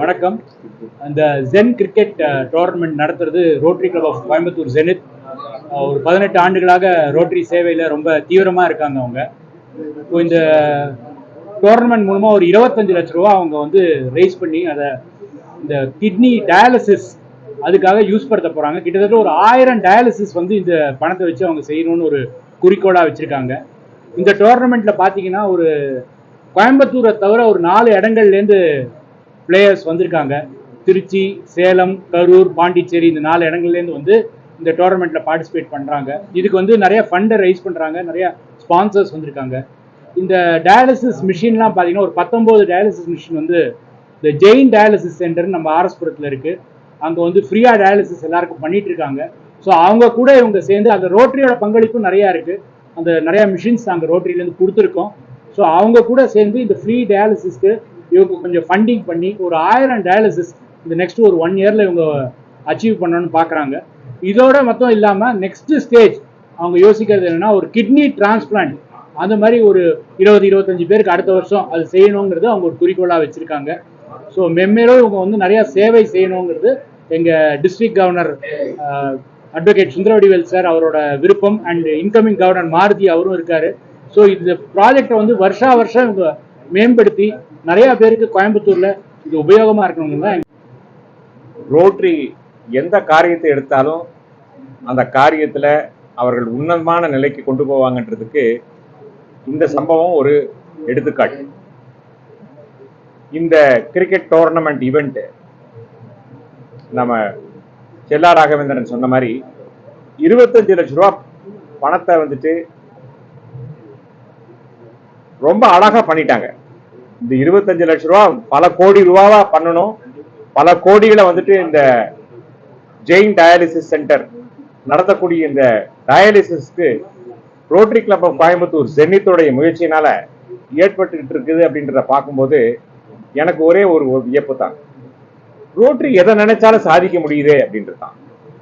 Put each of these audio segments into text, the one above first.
வணக்கம். அந்த ஜென் கிரிக்கெட் டோர்னமெண்ட் நடத்துறது Rotary Club of Coimbatore Zenith. ஒரு 18 ஆண்டுகளாக ரோட்டரி சேவையில் ரொம்ப தீவிரமாக இருக்காங்க அவங்க. இப்போ இந்த டோர்னமெண்ட் மூலமாக ஒரு 25 லட்ச ரூபா அவங்க வந்து ரைஸ் பண்ணி அதை இந்த கிட்னி டயாலிசிஸ் அதுக்காக யூஸ் படுத்த போகிறாங்க. கிட்டத்தட்ட ஒரு 1000 டயாலிசிஸ் வந்து இந்த பணத்தை வச்சு அவங்க செய்யணும்னு ஒரு குறிக்கோளாக வச்சுருக்காங்க. இந்த டோர்னமெண்ட்டில் பார்த்தீங்கன்னா ஒரு கோயம்புத்தூரை தவிர ஒரு 4 இடங்கள்லேருந்து பிளேயர்ஸ் வந்திருக்காங்க. திருச்சி, சேலம், கரூர், பாண்டிச்சேரி இந்த 4 இடங்கள்லேருந்து வந்து இந்த டோர்னமெண்ட்டில் பார்ட்டிசிபேட் பண்ணுறாங்க. இதுக்கு வந்து நிறைய ஃபண்டை ரைஸ் பண்ணுறாங்க, நிறைய ஸ்பான்சர்ஸ் வந்திருக்காங்க. இந்த டயாலிசிஸ் மிஷின்லாம் பார்த்தீங்கன்னா ஒரு 19 டயாலிசிஸ் மிஷின் வந்து இந்த ஜெயின் டயாலிசிஸ் சென்டர் நம்ம ஆர்எஸ்புரத்தில் இருக்குது. அங்கே வந்து ஃப்ரீயாக டயாலிசிஸ் எல்லாருக்கும் பண்ணிட்டு இருக்காங்க. ஸோ அவங்க கூட இவங்க சேர்ந்து அந்த ரோட்டரியோட பங்களிப்பும் நிறையா இருக்குது. அந்த நிறையா மிஷின்ஸ் நாங்கள் ரோட்டரியிலேருந்து கொடுத்துருக்கோம். ஸோ அவங்க கூட சேர்ந்து இந்த ஃப்ரீ டயாலிசிஸ்க்கு இவங்க கொஞ்சம் ஃபண்டிங் பண்ணி ஒரு 1000 டயாலிசிஸ் இந்த நெக்ஸ்ட் ஒரு 1 இயரில் இவங்க அச்சீவ் பண்ணணும்னு பார்க்குறாங்க. இதோட மட்டும் இல்லாமல் நெக்ஸ்ட் ஸ்டேஜ் அவங்க யோசிக்கிறது என்னன்னா ஒரு கிட்னி டிரான்ஸ்பிளான்ட் அந்த மாதிரி ஒரு 20-25 பேருக்கு அடுத்த வருஷம் அது செய்யணுங்கிறது அவங்க ஒரு குறிக்கோளாக வச்சுருக்காங்க. ஸோ மெம்மேலும் இவங்க வந்து நிறையா சேவை செய்யணுங்கிறது எங்கள் district governor advocate Sundaravadivel sir அவரோட விருப்பம். அண்ட் இன்கமிங் கவர்னர் மாருதி அவரும் இருக்காரு. ஸோ இந்த ப்ராஜெக்டை வந்து வருஷம் இவங்க மேம்படுத்தி நிறைய பேருக்கு கோயம்புத்தூர்ல இது உபயோகமா இருக்கணும். ரோட்டரி எந்த காரியத்தை எடுத்தாலும் அந்த காரியத்துல அவர்கள் உன்னதமான நிலைக்கு கொண்டு போவாங்கன்றதுக்கு இந்த சம்பவம் ஒரு எடுத்துக்காட்டு. இந்த கிரிக்கெட் டோர்னமெண்ட் ஈவெண்ட் நம்ம செல்லா ராகவேந்திரன் சொன்ன மாதிரி 25 லட்சம் ரூபாய் பணத்தை வந்துட்டு ரொம்ப அழகா பண்ணிட்டாங்க. இந்த 25 லட்சம் ரூபா பல கோடி ரூபாவா பண்ணணும். பல கோடிகளை வந்துட்டு இந்த ஜெயின் டயாலிசிஸ் சென்டர் நடத்தக்கூடிய இந்த டயாலிசிஸ்க்கு ரோட்டரி கிளப் ஆஃப் கோயம்புத்தூர் ஜெனித்தோடைய முயற்சியினால ஏற்பட்டு இருக்குது அப்படின்றத பார்க்கும்போது எனக்கு ஒரே ஒரு வியப்பு தான். ரோட்டரி எதை நினைச்சாலும் சாதிக்க முடியுது அப்படின்றது தான்.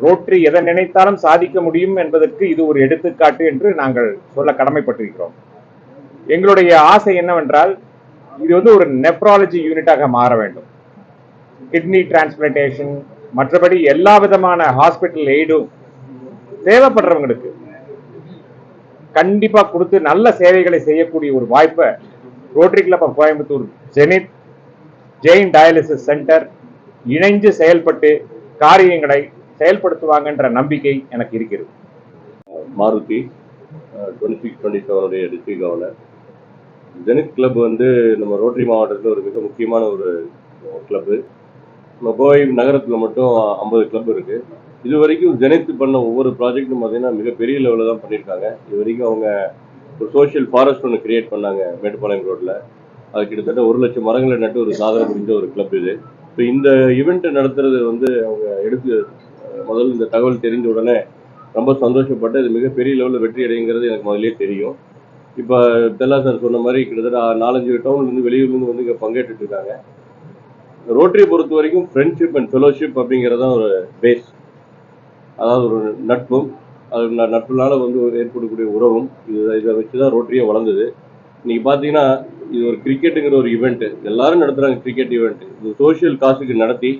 ரோட்டரி எதை நினைத்தாலும் சாதிக்க முடியும் என்பதற்கு இது ஒரு எடுத்துக்காட்டு என்று நாங்கள் சொல்ல கடமைப்பட்டிருக்கிறோம். எங்களுடைய ஆசை என்னவென்றால் இது வந்து ஒரு நெப்ராலஜி யூனிட்டாக மாற வேண்டும். கிட்னி டிரான்ஸ்பிளான்டேஷன் மற்றபடி எல்லா விதமான ஹாஸ்பிட்டல் எய்டும் தேவைப்படுறவங்களுக்கு கண்டிப்பா கொடுத்து நல்ல சேவைகளை செய்யக்கூடிய ஒரு வாய்ப்பை Rotary Club of Coimbatore Zenith Jain dialysis centre இணைந்து செயல்பட்டு காரியங்களை செயல்படுத்துவாங்கன்ற நம்பிக்கை எனக்கு இருக்கிறது. Maruthi 26-27 district governor. Zenith club வந்து நம்ம ரோட்டரி மாவட்டத்தில் ஒரு மிக முக்கியமான ஒரு கிளப்பு. நம்ம கோவை நகரத்தில் மட்டும் 50 கிளப் இருக்குது. இது வரைக்கும் ஜெனித் பண்ண ஒவ்வொரு ப்ராஜெக்டும் பார்த்தீங்கன்னா மிகப்பெரிய லெவலில் தான் பண்ணியிருக்காங்க. இது வரைக்கும் அவங்க ஒரு சோஷியல் ஃபாரஸ்ட் ஒன்று கிரியேட் பண்ணாங்க மேட்டுப்பாளையம் ரோட்டில். அது கிட்டத்தட்ட 1 லட்சம் மரங்களை நட்டு ஒரு சாதனை புரிஞ்ச ஒரு கிளப் இது. இப்போ இந்த ஈவெண்ட்டை நடத்துறது வந்து அவங்க முதல்ல இந்த தகவல் தெரிஞ்ச உடனே ரொம்ப சந்தோஷப்பட்டு இது மிகப்பெரிய லெவலில் வெற்றி அடைங்கிறது எனக்கு முதலே தெரியும். இப்போ தெல்லா சார் சொன்ன மாதிரி கிட்டத்தட்ட 4-5 டவுன்லேருந்து வெளியூர்லேருந்து வந்து இங்கே பங்கேற்றுட்டு இருக்காங்க. ரோட்டரியை பொறுத்த வரைக்கும் ஃப்ரெண்ட்ஷிப் அண்ட் ஃபெலோஷிப் அப்படிங்கிறதான் ஒரு பேஸ். அதாவது ஒரு நட்பும் அது நட்புனால வந்து ஏற்படக்கூடிய உறவும் இதை வச்சு தான் ரோட்டரியே வளர்ந்தது. இன்னைக்கு பார்த்தீங்கன்னா இது ஒரு கிரிக்கெட்டுங்கிற ஒரு ஈவெண்ட்டு எல்லாரும் நடத்துகிறாங்க. கிரிக்கெட் ஈவெண்ட்டு இது சோஷியல் காசுக்கு நடத்தி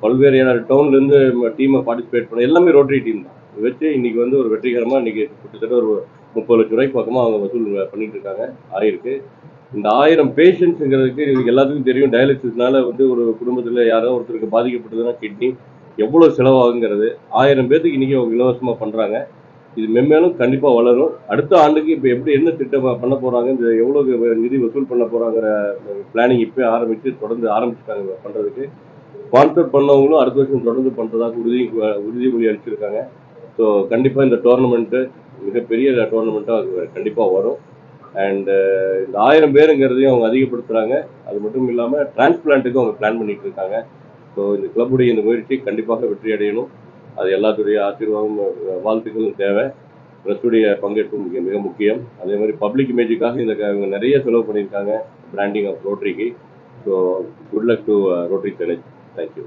பல்வேறு டவுன்லேருந்து டீமை பார்ட்டிசிபேட் பண்ண எல்லாமே ரோட்டரி டீம் தான் வச்சு இன்னைக்கு வந்து ஒரு வெற்றிகரமாக இன்னைக்கு கிட்டத்தட்ட ஒரு 30 லட்சம் ரூபாய்க்கு பக்கமாக அவங்க வசூல் பண்ணிட்டு இருக்காங்க. ஆயிருக்கு. இந்த 1000 பேஷண்ட்ஸுங்கிறதுக்கு எல்லாத்துக்கும் தெரியும். டயாலிசிஸ்னால வந்து ஒரு குடும்பத்தில் யாரோ ஒருத்தருக்கு பாதிக்கப்பட்டதுன்னா கிட்னி எவ்வளோ செலவாகுங்கிறது 1000 பேர்த்துக்கு இன்னைக்கு அவங்க இலவசமாக பண்ணுறாங்க. இது மென்மேலும் கண்டிப்பாக வளரும். அடுத்த ஆண்டுக்கு இப்போ எப்படி என்ன திட்டம் பண்ண போகிறாங்க, இந்த எவ்வளோ நிதி வசூல் பண்ண போகிறாங்கிற பிளானிங் இப்போ தொடர்ந்து ஆரம்பிச்சுட்டாங்க பண்ணுறதுக்கு. ஸ்பான்சர் பண்ணவங்களும் அடுத்த வருஷம் தொடர்ந்து பண்ணுறதாக உறுதிமொழி அளிச்சிருக்காங்க. ஸோ கண்டிப்பாக இந்த டோர்னமெண்ட்டு மிகப்பெரிய டோர்னமெண்ட்டாக கண்டிப்பாக வரும். அண்டு இந்த 1000 பேருங்கிறதையும் அவங்க அதிகப்படுத்துகிறாங்க. அது மட்டும் இல்லாமல் டிரான்ஸ்பிளான்ட்டுக்கும் அவங்க பிளான் பண்ணிட்டு இருக்காங்க. ஸோ இந்த கிளப்புடைய இந்த முயற்சி கண்டிப்பாக வெற்றி அடையணும். அது எல்லாத்துடைய ஆசீர்வாதம் வாழ்த்துக்களும் தேவை. ப்ரெஸ்ஸுடைய பங்கேற்பு மிக முக்கியம். அதே மாதிரி பப்ளிக் இமேஜுக்காக இவங்க நிறைய செலவு பண்ணியிருக்காங்க பிராண்டிங் ஆஃப் ரோட்டரிக்கு. So good luck to Rotary Chennai. Thank you.